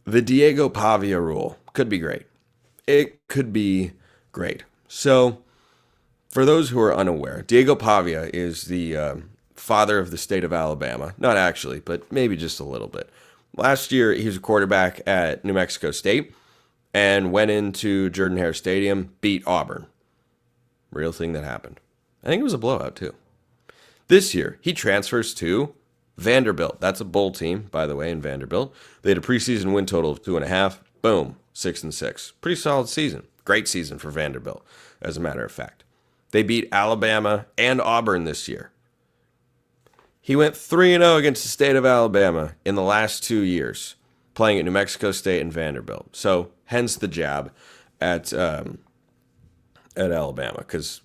The Diego Pavia rule could be great. It could be great. So, for those who are unaware, Diego Pavia is the father of the state of Alabama. Not actually, but maybe just a little bit. Last year, he was a quarterback at New Mexico State and went into Jordan-Hare Stadium, beat Auburn. Real thing that happened. I think it was a blowout, too. This year, he transfers to Vanderbilt. That's a bowl team, by the way, in Vanderbilt. They had a preseason win total of 2.5. Boom, 6-6. Pretty solid season. Great season for Vanderbilt, as a matter of fact. They beat Alabama and Auburn this year. He went 3-0 against the state of Alabama in the last 2 years, playing at New Mexico State and Vanderbilt. So, hence the jab at Alabama, because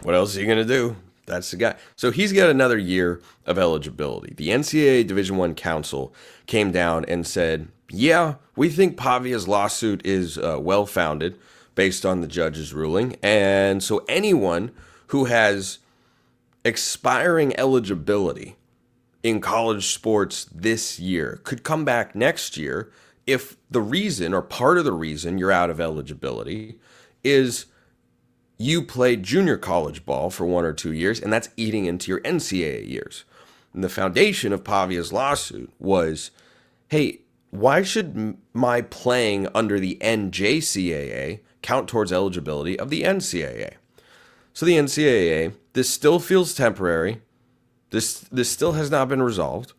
what else is he going to do? That's the guy. So he's got another year of eligibility. The NCAA D1 Council came down and said, yeah, we think Pavia's lawsuit is well-founded based on the judge's ruling. And so anyone who has expiring eligibility in college sports this year could come back next year if the reason or part of the reason you're out of eligibility is you played junior college ball for 1 or 2 years, and that's eating into your NCAA years. And the foundation of Pavia's lawsuit was, hey, why should my playing under the NJCAA count towards eligibility of the NCAA? So the NCAA, this still feels temporary. This still has not been resolved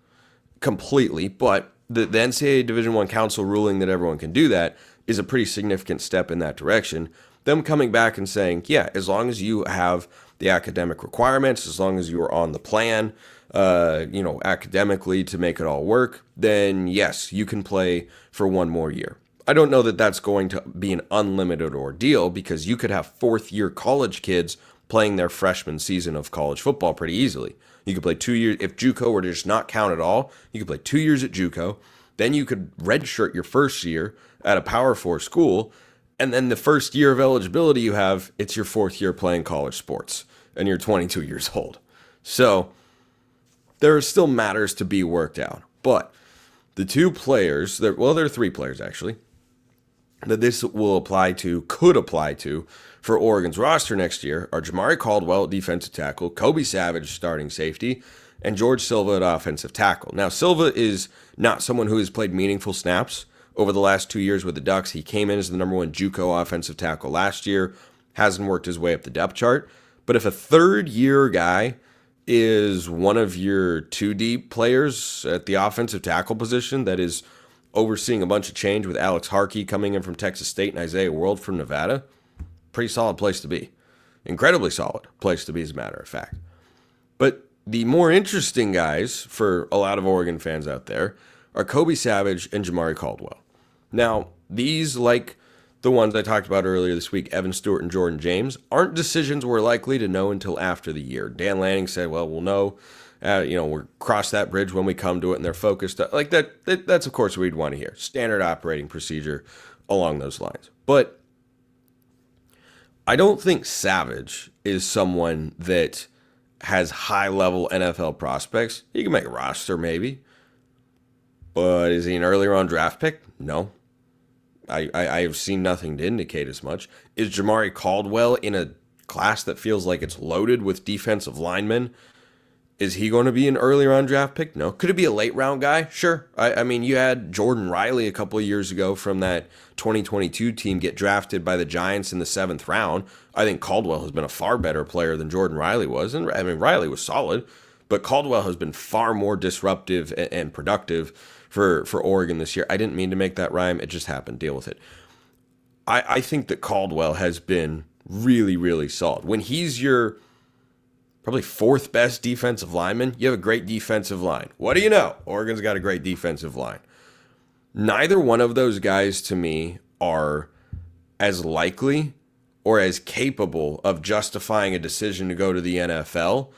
completely, but the NCAA Division I Council ruling that everyone can do that is a pretty significant step in that direction. Them coming back and saying, yeah, as long as you have the academic requirements, as long as you are on the plan, academically to make it all work, then yes, you can play for 1 more year. I don't know that that's going to be an unlimited ordeal because you could have fourth-year college kids playing their freshman season of college football pretty easily. You could play 2 years. If JUCO were to just not count at all, you could play 2 years at JUCO. Then you could redshirt your first year at a Power 4 school. And then the first year of eligibility you have, it's your 4th year playing college sports. And you're 22 years old. So there are still matters to be worked out. But the 2 players, there are 3 players actually, that this will could apply to for Oregon's roster next year are Jamaree Caldwell at defensive tackle, Kobe Savage starting safety, and George Silva at offensive tackle. Now, Silva is not someone who has played meaningful snaps over the last 2 years with the Ducks. He came in as the number 1 JUCO offensive tackle last year, hasn't worked his way up the depth chart. But if a third-year guy is one of your 2 deep players at the offensive tackle position that is overseeing a bunch of change with Alex Harkey coming in from Texas State and Isaiah World from Nevada, pretty solid place to be. Incredibly solid place to be, as a matter of fact. But the more interesting guys for a lot of Oregon fans out there are Kobe Savage and Jamaree Caldwell. Now, these, like the ones I talked about earlier this week, Evan Stewart and Jordan James, aren't decisions we're likely to know until after the year. Dan Lanning said, well, we'll know. We'll cross that bridge when we come to it, and they're focused. Like that's, of course, what we'd want to hear. Standard operating procedure along those lines. But I don't think Savage is someone that has high-level NFL prospects. He can make a roster, maybe. But is he an earlier-on draft pick? No. I have seen nothing to indicate as much. Is Jamaree Caldwell in a class that feels like it's loaded with defensive linemen? Is he going to be an earlier-on draft pick? No. Could it be a late-round guy? Sure. I mean, you had Jordan Riley a couple of years ago from that 2022 team get drafted by the Giants in the 7th round. I think Caldwell has been a far better player than Jordan Riley was. And I mean, Riley was solid, but Caldwell has been far more disruptive and productive for Oregon this year. I didn't mean to make that rhyme. It just happened. Deal with it. I think that Caldwell has been really, really solid. When he's your probably 4th best defensive lineman, you have a great defensive line. What do you know? Oregon's got a great defensive line. Neither one of those guys, to me, are as likely or as capable of justifying a decision to go to the NFL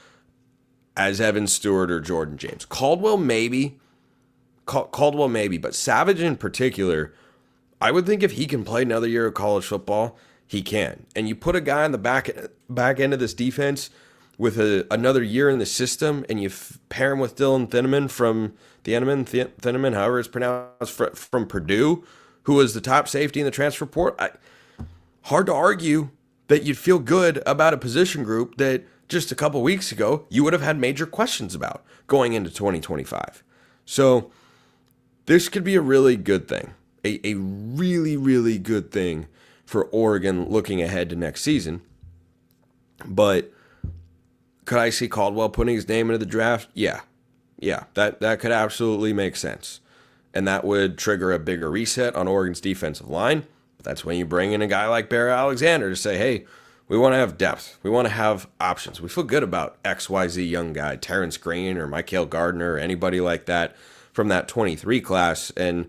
as Evan Stewart or Jordan James. Caldwell, maybe, but Savage in particular, I would think if he can play another year of college football, he can. And you put a guy on the back end of this defense another year in the system, and you pair him with Dylan Thineman, however it's pronounced, from Purdue, who was the top safety in the transfer portal. Hard to argue that you'd feel good about a position group that just a couple weeks ago you would have had major questions about going into 2025. So this could be a really good thing, a really, really good thing for Oregon looking ahead to next season. But could I see Caldwell putting his name into the draft? Yeah, that could absolutely make sense. And that would trigger a bigger reset on Oregon's defensive line. That's when you bring in a guy like Barry Alexander to say, hey, we want to have depth. We want to have options. We feel good about XYZ young guy, Terrence Green or Michael Gardner or anybody like that from that 23 class. And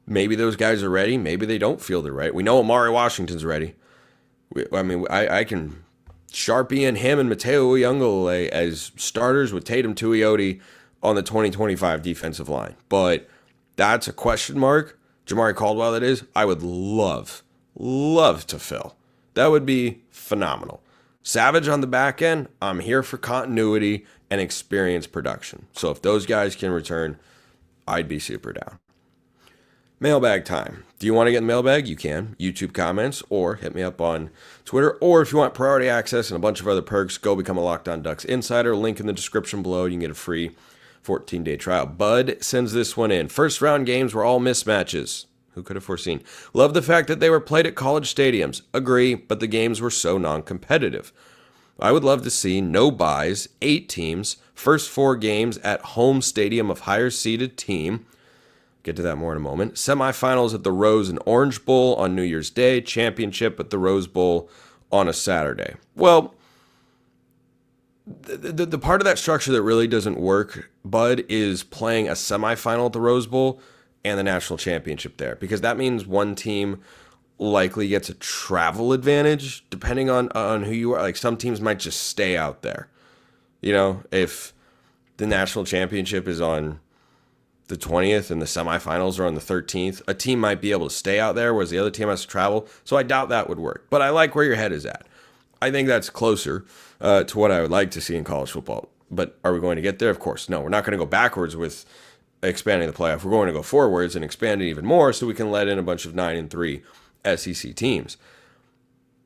maybe those guys are ready. Maybe they don't feel they're right. We know Amari Washington's ready. I can Sharpie and him and Mateo Uyunglele as starters with Tatum Tuioti on the 2025 defensive line. But that's a question mark. Jamaree Caldwell, that is, I would love to fill. That would be phenomenal. Savage on the back end, I'm here for continuity and experience production. So if those guys can return, I'd be super down. Mailbag time. Do you want to get in the mailbag? You can. YouTube comments or hit me up on Twitter. Or if you want priority access and a bunch of other perks, go become a Locked On Ducks insider. Link in the description below. You can get a free 14-day trial. Bud sends this one in. First round games were all mismatches. Who could have foreseen? Love the fact that they were played at college stadiums. Agree, but the games were so non-competitive. I would love to see no buys, 8 teams, first 4 games at home stadium of higher seeded team. Get to that more in a moment. Semifinals at the Rose and Orange Bowl on New Year's Day. Championship at the Rose Bowl on a Saturday. Well, the part of that structure that really doesn't work, Bud, is playing a semifinal at the Rose Bowl and the national championship there, because that means one team likely gets a travel advantage depending on who you are. Like some teams might just stay out there. You know, if the national championship is on the 20th and the semifinals are on the 13th, a team might be able to stay out there, whereas the other team has to travel. So I doubt that would work. But I like where your head is at. I think that's closer to what I would like to see in college football. But are we going to get there? Of course, no. We're not going to go backwards with expanding the playoff. We're going to go forwards and expand it even more so we can let in a bunch of 9-3 SEC teams.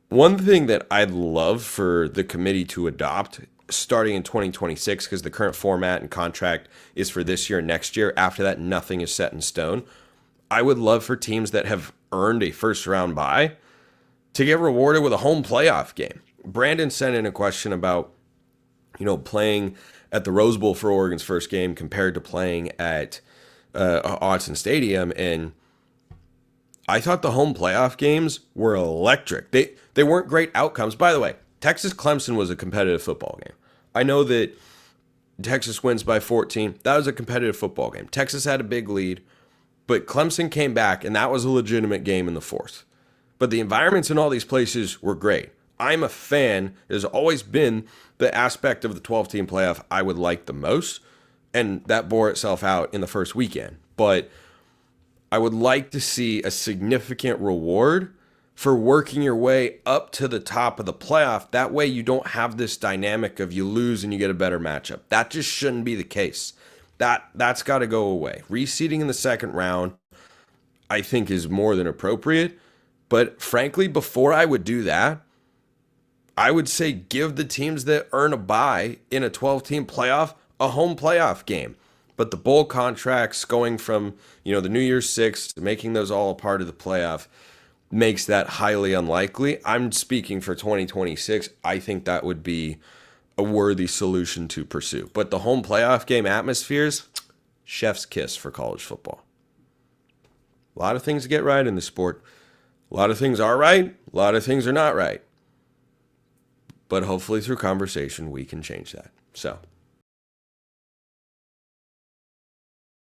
One thing that I'd love for the committee to adopt starting in 2026, because the current format and contract is for this year and next year. After that, nothing is set in stone. I would love for teams that have earned a first round bye to get rewarded with a home playoff game. Brandon sent in a question about, playing at the Rose Bowl for Oregon's first game compared to playing at Autzen Stadium, and I thought the home playoff games were electric. They weren't great outcomes. By the way, Texas-Clemson was a competitive football game. I know that Texas wins by 14. That was a competitive football game. Texas had a big lead, but Clemson came back, and that was a legitimate game in the fourth. But the environments in all these places were great. I'm a fan. There's always been the aspect of the 12-team playoff I would like the most, and that bore itself out in the first weekend. But I would like to see a significant reward for working your way up to the top of the playoff. That way you don't have this dynamic of you lose and you get a better matchup. That just shouldn't be the case. That's got to go away. Reseeding in the second round, I think, is more than appropriate. But frankly, before I would do that, I would say give the teams that earn a bye in a 12-team playoff a home playoff game. But the bowl contracts going from, the New Year's Six to making those all a part of the playoff makes that highly unlikely. I'm speaking for 2026. I think that would be a worthy solution to pursue. But the home playoff game atmospheres, chef's kiss for college football. A lot of things to get right in the sport. A lot of things are right. A lot of things are not right. But hopefully through conversation, we can change that. So